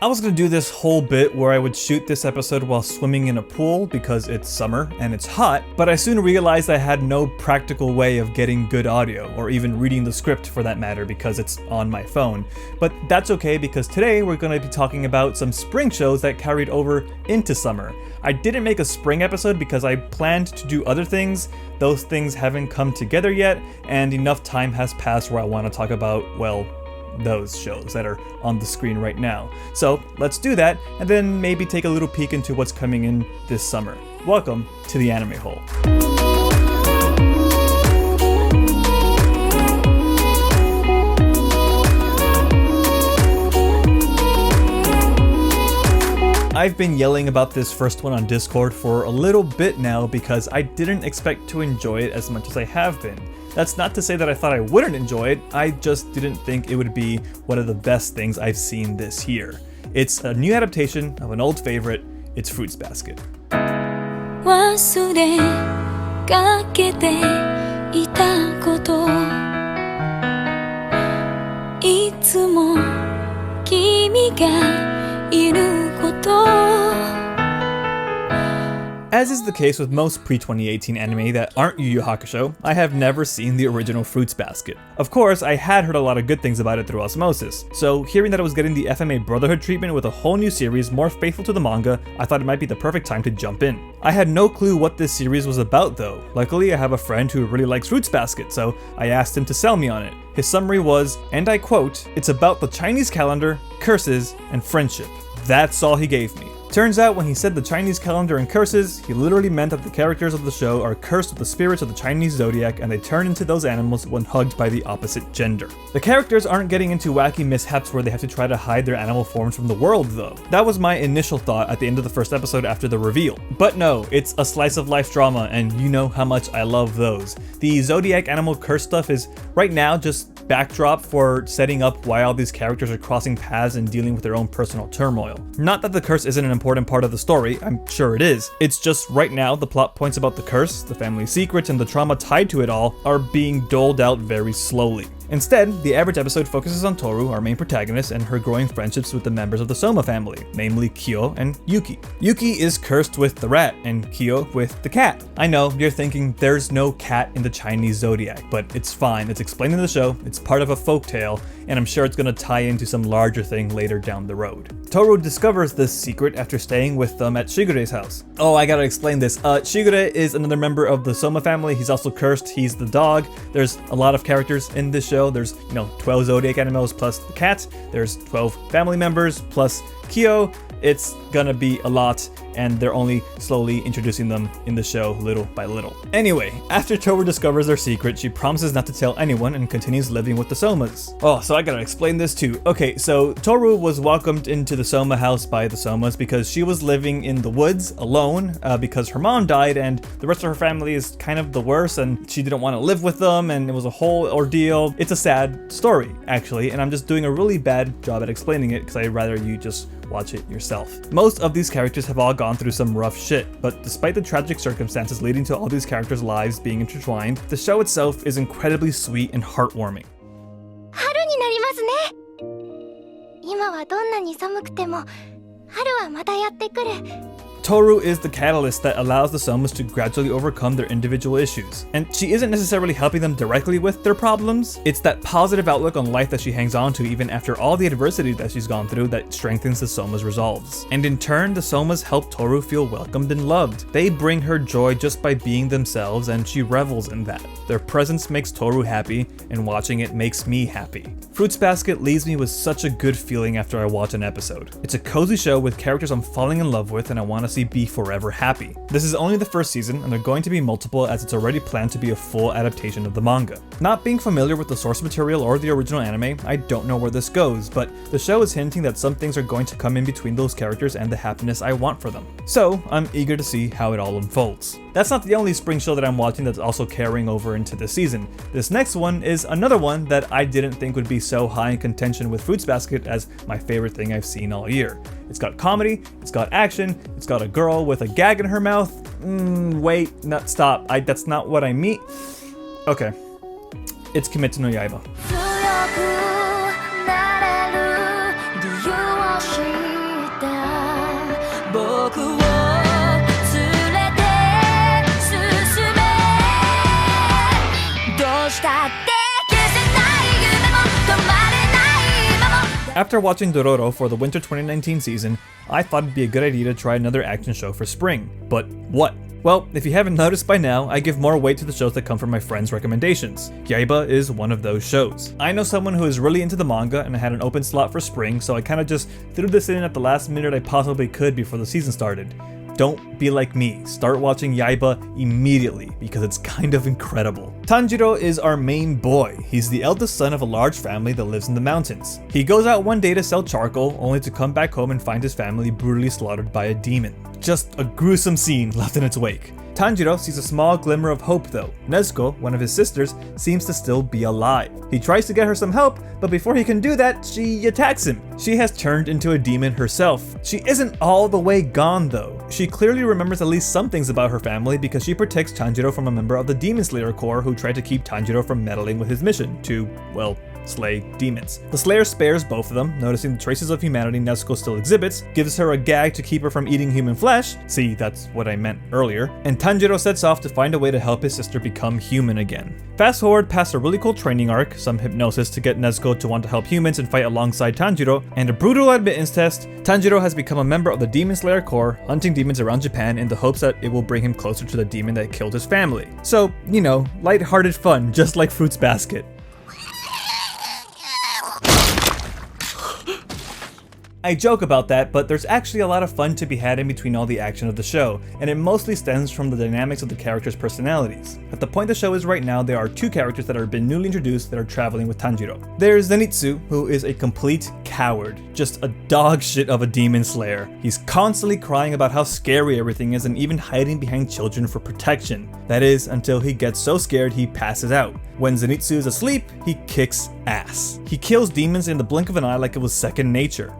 I was gonna do this whole bit where I would shoot this episode while swimming in a pool because it's summer and it's hot, but I soon realized I had no practical way of getting good audio, or even reading the script for that matter because it's on my phone. But that's okay because today we're gonna be talking about some spring shows that carried over into summer. I didn't make a spring episode because I planned to do other things. Those things haven't come together yet, and enough time has passed where I want to talk about, well, those shows that are on the screen right now. So let's do that, and then maybe take a little peek into what's coming in this summer. Welcome to the Anime Hole. I've been yelling about this first one on Discord for a little bit now because I didn't expect to enjoy it as much as I have been. That's not to say that I thought I wouldn't enjoy it, I just didn't think it would be one of the best things I've seen this year. It's a new adaptation of an old favorite, it's Fruits Basket. 忘れかけていたこといつも君がいること As is the case with most pre-2018 anime that aren't Yu Yu Hakusho, I have never seen the original Fruits Basket. Of course, I had heard a lot of good things about it through osmosis, so hearing that it was getting the FMA Brotherhood treatment with a whole new series more faithful to the manga, I thought it might be the perfect time to jump in. I had no clue what this series was about though. Luckily, I have a friend who really likes Fruits Basket, so I asked him to sell me on it. His summary was, and I quote, "It's about the Chinese calendar, curses, and friendship." That's all he gave me. Turns out when he said the Chinese calendar and curses, he literally meant that the characters of the show are cursed with the spirits of the Chinese zodiac and they turn into those animals when hugged by the opposite gender. The characters aren't getting into wacky mishaps where they have to try to hide their animal forms from the world though. That was my initial thought at the end of the first episode after the reveal. But no, it's a slice of life drama and you know how much I love those. The zodiac animal curse stuff is right now just backdrop for setting up why all these characters are crossing paths and dealing with their own personal turmoil. Not that the curse isn't an important part of the story, I'm sure it is. It's just right now the plot points about the curse, the family secrets, and the trauma tied to it all are being doled out very slowly. Instead, the average episode focuses on Toru, our main protagonist, and her growing friendships with the members of the Soma family, namely Kyo and Yuki. Yuki is cursed with the rat, and Kyo with the cat. I know, you're thinking there's no cat in the Chinese zodiac, but it's fine, it's explained in the show, it's part of a folktale, and I'm sure it's gonna tie into some larger thing later down the road. Toru discovers this secret after staying with them at Shigure's house. Oh, I gotta explain this. Shigure is another member of the Soma family, he's also cursed, he's the dog. There's a lot of characters in this show. There's, 12 zodiac animals plus the cat. There's 12 family members plus Kyo. It's gonna be a lot, and they're only slowly introducing them in the show little by little. Anyway, after Toru discovers their secret, she promises not to tell anyone and continues living with the Somas. Oh, so I gotta explain this too. Okay, so Toru was welcomed into the Soma house by the Somas because she was living in the woods alone because her mom died and the rest of her family is kind of the worst and she didn't want to live with them and it was a whole ordeal. It's a sad story, actually, and I'm just doing a really bad job at explaining it because I'd rather you just watch it yourself. Most of these characters have all gone through some rough shit, but despite the tragic circumstances leading to all these characters' lives being intertwined, the show itself is incredibly sweet and heartwarming. 春になりますね。今はどんなに寒くても春はまたやってくる。 Toru is the catalyst that allows the Somas to gradually overcome their individual issues. And she isn't necessarily helping them directly with their problems, it's that positive outlook on life that she hangs on to even after all the adversity that she's gone through that strengthens the Soma's resolves. And in turn, the Somas help Toru feel welcomed and loved. They bring her joy just by being themselves and she revels in that. Their presence makes Toru happy, and watching it makes me happy. Fruits Basket leaves me with such a good feeling after I watch an episode. It's a cozy show with characters I'm falling in love with and I want to see be forever happy. This is only the first season and they're going to be multiple as it's already planned to be a full adaptation of the manga. Not being familiar with the source material or the original anime, I don't know where this goes, but the show is hinting that some things are going to come in between those characters and the happiness I want for them. So I'm eager to see how it all unfolds. That's not the only spring show that I'm watching that's also carrying over into this season. This next one is another one that I didn't think would be so high in contention with Fruits Basket as my favorite thing I've seen all year. It's got comedy, it's got action, it's got a girl with a gag in her mouth. Wait, no, stop. That's not what I mean. Okay. It's Kimetsu no Yaiba. After watching Dororo for the winter 2019 season, I thought it'd be a good idea to try another action show for spring. But what? Well, if you haven't noticed by now, I give more weight to the shows that come from my friends' recommendations. Yaiba is one of those shows. I know someone who is really into the manga and I had an open slot for spring, so I kinda just threw this in at the last minute I possibly could before the season started. Don't be like me, start watching Yaiba immediately because it's kind of incredible. Tanjiro is our main boy. He's the eldest son of a large family that lives in the mountains. He goes out one day to sell charcoal, only to come back home and find his family brutally slaughtered by a demon. Just a gruesome scene left in its wake. Tanjiro sees a small glimmer of hope though. Nezuko, one of his sisters, seems to still be alive. He tries to get her some help, but before he can do that, she attacks him. She has turned into a demon herself. She isn't all the way gone though. She clearly remembers at least some things about her family because she protects Tanjiro from a member of the Demon Slayer Corps who tried to keep Tanjiro from meddling with his mission to, well, slay demons. The Slayer spares both of them, noticing the traces of humanity Nezuko still exhibits, gives her a gag to keep her from eating human flesh, see, that's what I meant earlier, and Tanjiro sets off to find a way to help his sister become human again. Fast forward past a really cool training arc, some hypnosis to get Nezuko to want to help humans and fight alongside Tanjiro, and a brutal admittance test, Tanjiro has become a member of the Demon Slayer Corps, hunting demons around Japan in the hopes that it will bring him closer to the demon that killed his family. So, you know, lighthearted fun, just like Fruits Basket. I joke about that, but there's actually a lot of fun to be had in between all the action of the show, and it mostly stems from the dynamics of the characters' personalities. At the point the show is right now, there are two characters that have been newly introduced that are traveling with Tanjiro. There's Zenitsu, who is a complete coward, just a dog shit of a demon slayer. He's constantly crying about how scary everything is and even hiding behind children for protection. That is, until he gets so scared he passes out. When Zenitsu is asleep, he kicks ass. He kills demons in the blink of an eye like it was second nature.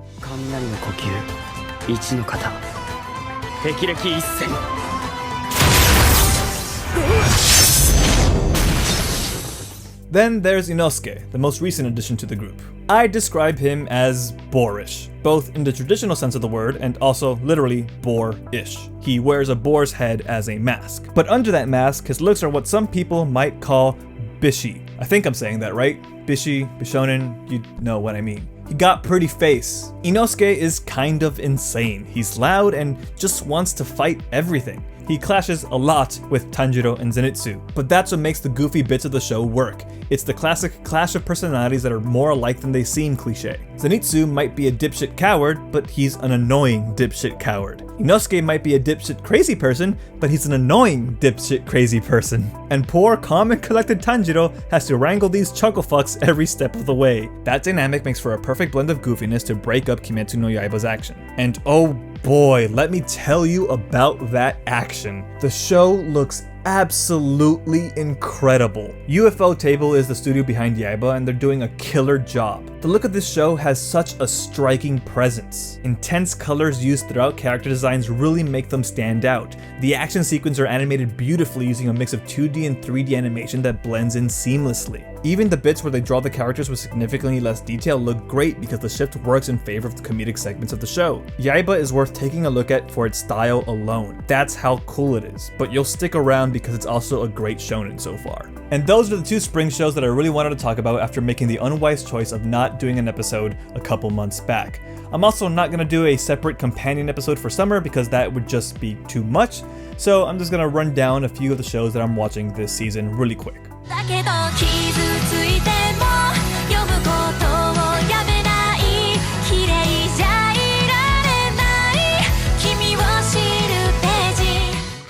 Then there's Inosuke, the most recent addition to the group. I describe him as boorish, both in the traditional sense of the word and also literally boar-ish. He wears a boar's head as a mask. But under that mask, his looks are what some people might call bishy. I think I'm saying that right? Bishy, bishonen, you know what I mean. He got pretty face. Inosuke is kind of insane. He's loud and just wants to fight everything. He clashes a lot with Tanjiro and Zenitsu, but that's what makes the goofy bits of the show work. It's the classic clash of personalities that are more alike than they seem cliche. Zenitsu might be a dipshit coward, but he's an annoying dipshit coward. Inosuke might be a dipshit crazy person, but he's an annoying dipshit crazy person. And poor, calm and collected Tanjiro has to wrangle these chuckle fucks every step of the way. That dynamic makes for a perfect blend of goofiness to break up Kimetsu no Yaiba's action. And oh boy, let me tell you about that action. The show looks absolutely incredible. UFO Table is the studio behind Yaiba and they're doing a killer job. The look of this show has such a striking presence. Intense colors used throughout character designs really make them stand out. The action sequences are animated beautifully using a mix of 2D and 3D animation that blends in seamlessly. Even the bits where they draw the characters with significantly less detail look great because the shift works in favor of the comedic segments of the show. Yaiba is worth taking a look at for its style alone. That's how cool it is, but you'll stick around because it's also a great shonen so far. And those are the two spring shows that I really wanted to talk about after making the unwise choice of not doing an episode a couple months back. I'm also not going to do a separate companion episode for summer because that would just be too much, so I'm just going to run down a few of the shows that I'm watching this season really quick.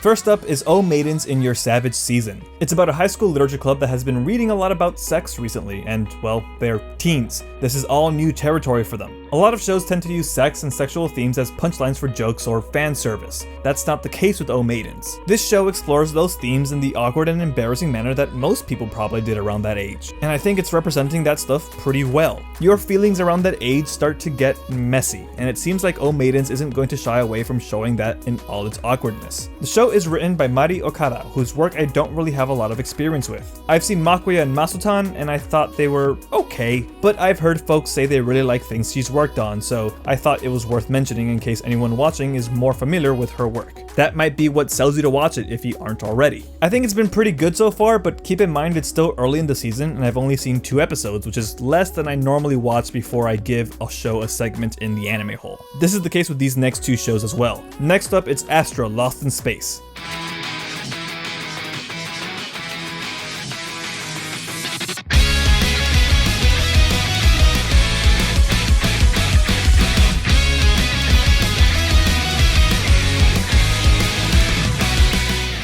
First up is Oh Maidens in Your Savage Season. It's about a high school literature club that has been reading a lot about sex recently, and, well, they're teens. This is all new territory for them. A lot of shows tend to use sex and sexual themes as punchlines for jokes or fan service. That's not the case with Oh Maidens. This show explores those themes in the awkward and embarrassing manner that most people probably did around that age, and I think it's representing that stuff pretty well. Your feelings around that age start to get messy, and it seems like Oh Maidens isn't going to shy away from showing that in all its awkwardness. The show is written by Mari Okada, whose work I don't really have a lot of experience with. I've seen Makuya and Masutan, and I thought they were okay, but I've heard folks say they really like things she's worked worked on, so I thought it was worth mentioning in case anyone watching is more familiar with her work. That might be what sells you to watch it if you aren't already. I think it's been pretty good so far, but keep in mind it's still early in the season and I've only seen 2 episodes, which is less than I normally watch before I give a show a segment in the anime hole. This is the case with these next 2 shows as well. Next up, it's Astra, Lost in Space.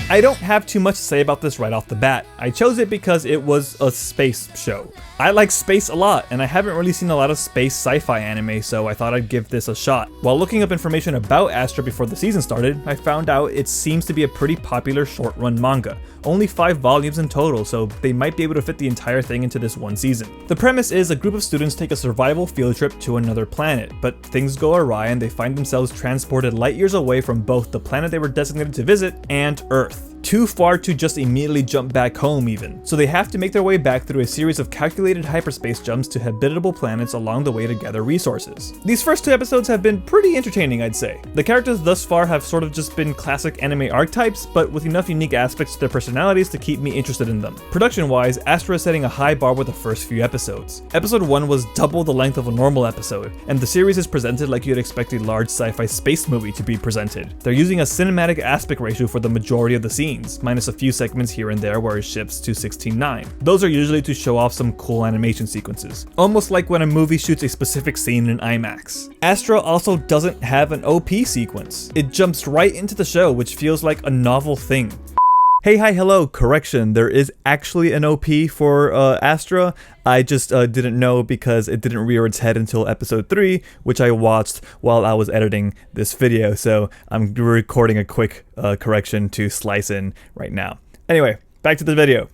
I don't have too much to say about this right off the bat. I chose it because it was a space show. I like space a lot, and I haven't really seen a lot of space sci-fi anime, so I thought I'd give this a shot. While looking up information about Astra before the season started, I found out it seems to be a pretty popular short-run manga. Only 5 volumes in total, so they might be able to fit the entire thing into this one season. The premise is a group of students take a survival field trip to another planet, but things go awry and they find themselves transported light years away from both the planet they were designated to visit and Earth. Too far to just immediately jump back home even. So they have to make their way back through a series of calculated hyperspace jumps to habitable planets along the way to gather resources. These first 2 episodes have been pretty entertaining, I'd say. The characters thus far have sort of just been classic anime archetypes, but with enough unique aspects to their personalities to keep me interested in them. Production-wise, Astra is setting a high bar with the first few episodes. Episode 1 was double the length of a normal episode, and the series is presented like you'd expect a large sci-fi space movie to be presented. They're using a cinematic aspect ratio for the majority of the scenes, minus a few segments here and there where it shifts to 16:9. Those are usually to show off some cool animation sequences, almost like when a movie shoots a specific scene in IMAX. Astra also doesn't have an OP sequence. It jumps right into the show, which feels like a novel thing. Hey, hi, hello, correction, there is actually an OP for Astra. I just didn't know because it didn't rear its head until episode 3, which I watched while I was editing this video, so I'm recording a quick correction to slice in right now. Anyway, back to the video.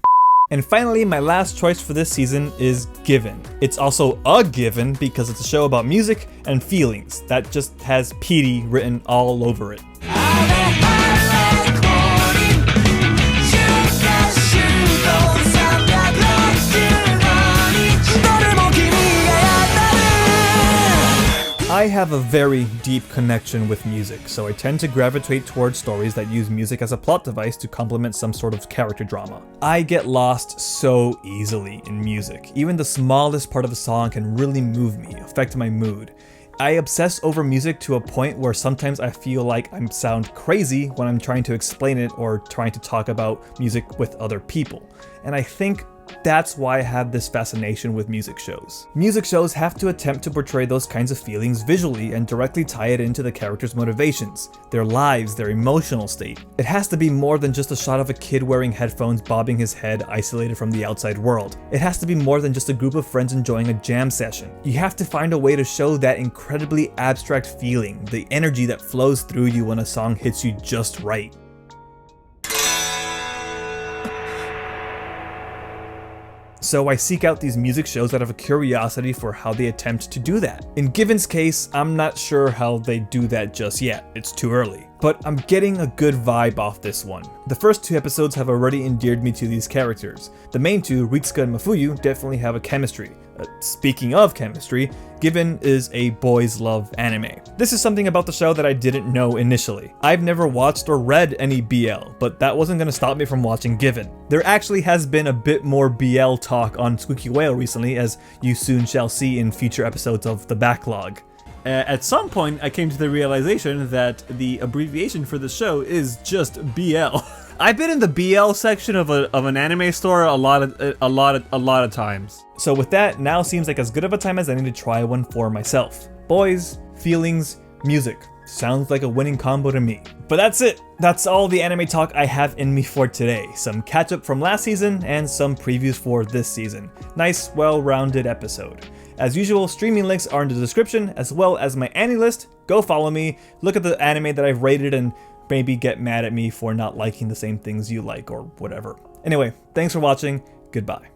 And finally, my last choice for this season is Given. It's also a given because it's a show about music and feelings that just has PD written all over it. I have a very deep connection with music, so I tend to gravitate towards stories that use music as a plot device to complement some sort of character drama. I get lost so easily in music. Even the smallest part of a song can really move me, affect my mood. I obsess over music to a point where sometimes I feel like I sound crazy when I'm trying to explain it or trying to talk about music with other people. And I think that's why I have this fascination with music shows. Music shows have to attempt to portray those kinds of feelings visually and directly tie it into the characters' motivations, their lives, their emotional state. It has to be more than just a shot of a kid wearing headphones bobbing his head isolated from the outside world. It has to be more than just a group of friends enjoying a jam session. You have to find a way to show that incredibly abstract feeling, the energy that flows through you when a song hits you just right. So I seek out these music shows out of a curiosity for how they attempt to do that. In Given's case, I'm not sure how they do that just yet, it's too early. But I'm getting a good vibe off this one. The first 2 episodes have already endeared me to these characters. The main 2, Ritsuka and Mafuyu, definitely have a chemistry. Speaking of chemistry, Given is a boys love anime. This is something about the show that I didn't know initially. I've never watched or read any BL, but that wasn't going to stop me from watching Given. There actually has been a bit more BL talk on Squeaky Whale recently, as you soon shall see in future episodes of The Backlog. At some point, I came to the realization that the abbreviation for the show is just BL. I've been in the BL section of an anime store a lot of times. So with that, now seems like as good of a time as any to try one for myself. Boys, feelings, music. Sounds like a winning combo to me. But that's it. That's all the anime talk I have in me for today. Some catch up from last season and some previews for this season. Nice, well-rounded episode. As usual, streaming links are in the description, as well as my Anilist. Go follow me, look at the anime that I've rated, and maybe get mad at me for not liking the same things you like or whatever. Anyway, thanks for watching. Goodbye.